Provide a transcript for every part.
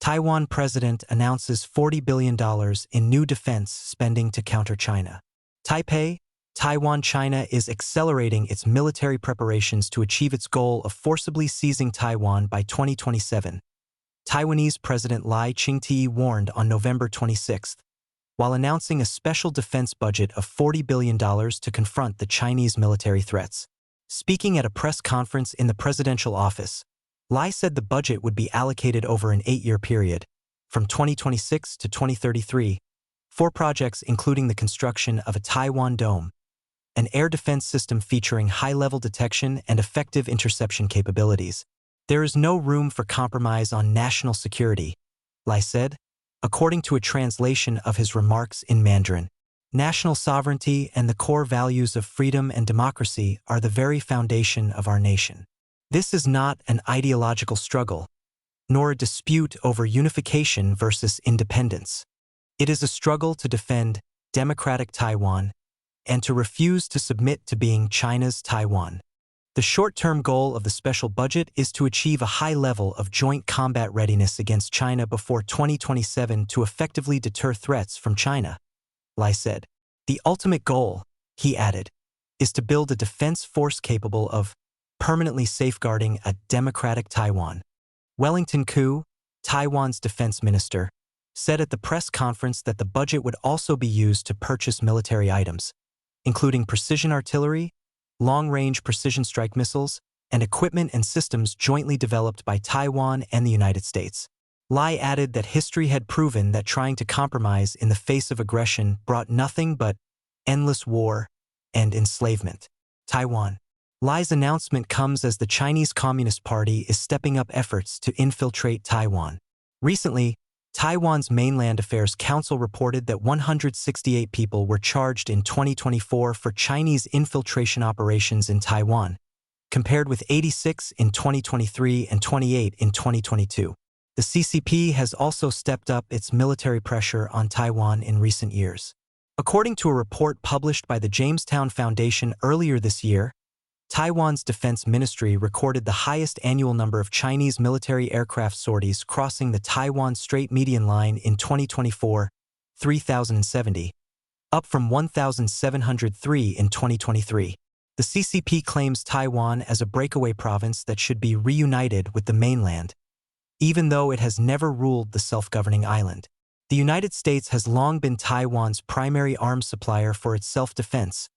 Taiwan president announces $40 billion in new defense spending to counter China. Taipei, Taiwan. China is accelerating its military preparations to achieve its goal of forcibly seizing Taiwan by 2027. Taiwanese President Lai Ching-te warned on November 26, while announcing a special defense budget of $40 billion to confront the Chinese military threats. Speaking at a press conference in the presidential office, Lai said the budget would be allocated over an 8-year period, from 2026 to 2033, for projects including the construction of a Taiwan Dome, an air defense system featuring high-level detection and effective interception capabilities. There is no room for compromise on national security, Lai said, according to a translation of his remarks in Mandarin. National sovereignty and the core values of freedom and democracy are the very foundation of our nation. This is not an ideological struggle, nor a dispute over unification versus independence. It is a struggle to defend democratic Taiwan and to refuse to submit to being China's Taiwan. The short-term goal of the special budget is to achieve a high level of joint combat readiness against China before 2027 to effectively deter threats from China, Lai said. The ultimate goal, he added, is to build a defense force capable of permanently safeguarding a democratic Taiwan. Wellington Koo, Taiwan's defense minister, said at the press conference that the budget would also be used to purchase military items, including precision artillery, long-range precision strike missiles, and equipment and systems jointly developed by Taiwan and the United States. Lai added that history had proven that trying to compromise in the face of aggression brought nothing but endless war and enslavement. Taiwan. Lai's announcement comes as the Chinese Communist Party is stepping up efforts to infiltrate Taiwan. Recently, Taiwan's Mainland Affairs Council reported that 168 people were charged in 2024 for Chinese infiltration operations in Taiwan, compared with 86 in 2023 and 28 in 2022. The CCP has also stepped up its military pressure on Taiwan in recent years. According to a report published by the Jamestown Foundation earlier this year, Taiwan's defense ministry recorded the highest annual number of Chinese military aircraft sorties crossing the Taiwan Strait median line in 2024, 3,070, up from 1,703 in 2023. The CCP claims Taiwan as a breakaway province that should be reunited with the mainland, even though it has never ruled the self-governing island. The United States has long been Taiwan's primary arms supplier for its self-defense,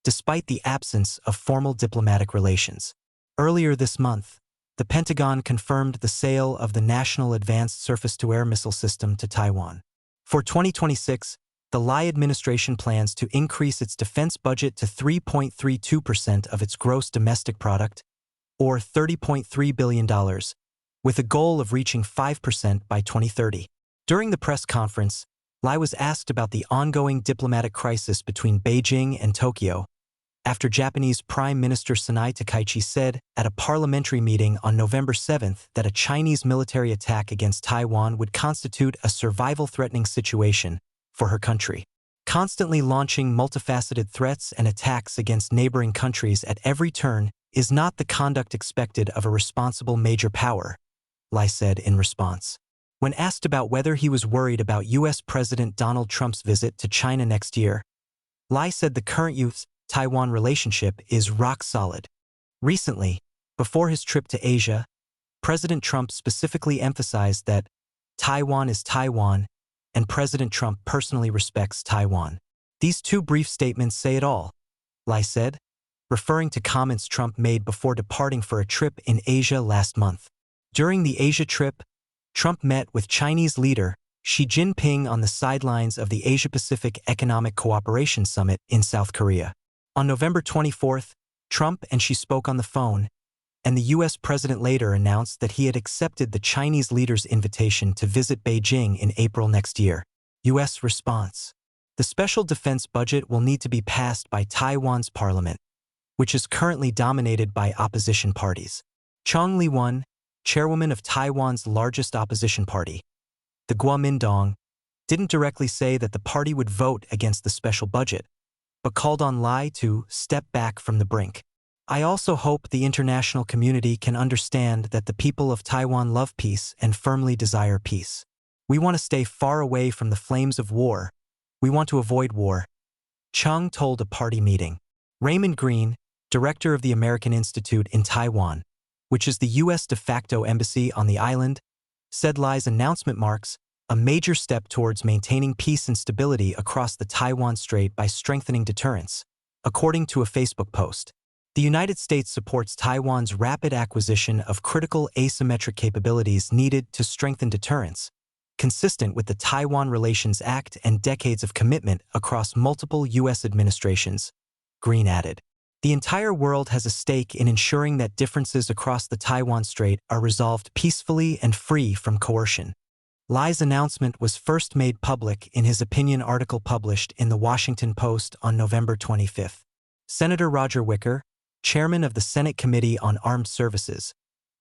despite the absence of formal diplomatic relations. Earlier this month, the Pentagon confirmed the sale of the National Advanced Surface-to-Air Missile System to Taiwan. For 2026, the Lai administration plans to increase its defense budget to 3.32% of its gross domestic product, or $30.3 billion, with a goal of reaching 5% by 2030. During the press conference, Lai was asked about the ongoing diplomatic crisis between Beijing and Tokyo, after Japanese Prime Minister Sanae Takaichi said at a parliamentary meeting on November 7 that a Chinese military attack against Taiwan would constitute a survival-threatening situation for her country. Constantly launching multifaceted threats and attacks against neighboring countries at every turn is not the conduct expected of a responsible major power, Lai said in response. When asked about whether he was worried about U.S. President Donald Trump's visit to China next year, Lai said the current U.S.-Taiwan relationship is rock solid. Recently, before his trip to Asia, President Trump specifically emphasized that Taiwan is Taiwan, and President Trump personally respects Taiwan. These two brief statements say it all, Lai said, referring to comments Trump made before departing for a trip in Asia last month. During the Asia trip, Trump met with Chinese leader Xi Jinping on the sidelines of the Asia-Pacific Economic Cooperation Summit in South Korea. On November 24, Trump and Xi spoke on the phone, and the U.S. president later announced that he had accepted the Chinese leader's invitation to visit Beijing in April next year. U.S. response. The special defense budget will need to be passed by Taiwan's parliament, which is currently dominated by opposition parties. Chong Li-won, chairwoman of Taiwan's largest opposition party, the Kuomintang, didn't directly say that the party would vote against the special budget, but called on Lai to step back from the brink. I also hope the international community can understand that the people of Taiwan love peace and firmly desire peace. We want to stay far away from the flames of war. We want to avoid war, Chung told a party meeting. Raymond Green, director of the American Institute in Taiwan, which is the U.S. de facto embassy on the island, said Lai's announcement marks a major step towards maintaining peace and stability across the Taiwan Strait by strengthening deterrence. According to a Facebook post, the United States supports Taiwan's rapid acquisition of critical asymmetric capabilities needed to strengthen deterrence, consistent with the Taiwan Relations Act and decades of commitment across multiple U.S. administrations, Green added. The entire world has a stake in ensuring that differences across the Taiwan Strait are resolved peacefully and free from coercion. Lai's announcement was first made public in his opinion article published in the Washington Post on November 25. Senator Roger Wicker, chairman of the Senate Committee on Armed Services,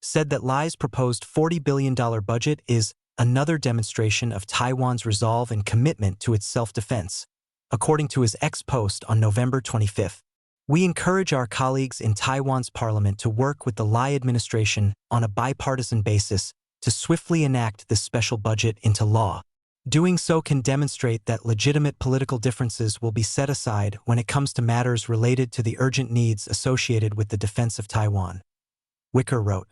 said that Lai's proposed $40 billion budget is another demonstration of Taiwan's resolve and commitment to its self-defense. According to his ex-post on November 25, we encourage our colleagues in Taiwan's parliament to work with the Lai administration on a bipartisan basis to swiftly enact this special budget into law. Doing so can demonstrate that legitimate political differences will be set aside when it comes to matters related to the urgent needs associated with the defense of Taiwan. Wicker wrote.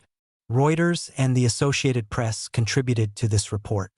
Reuters and the Associated Press contributed to this report.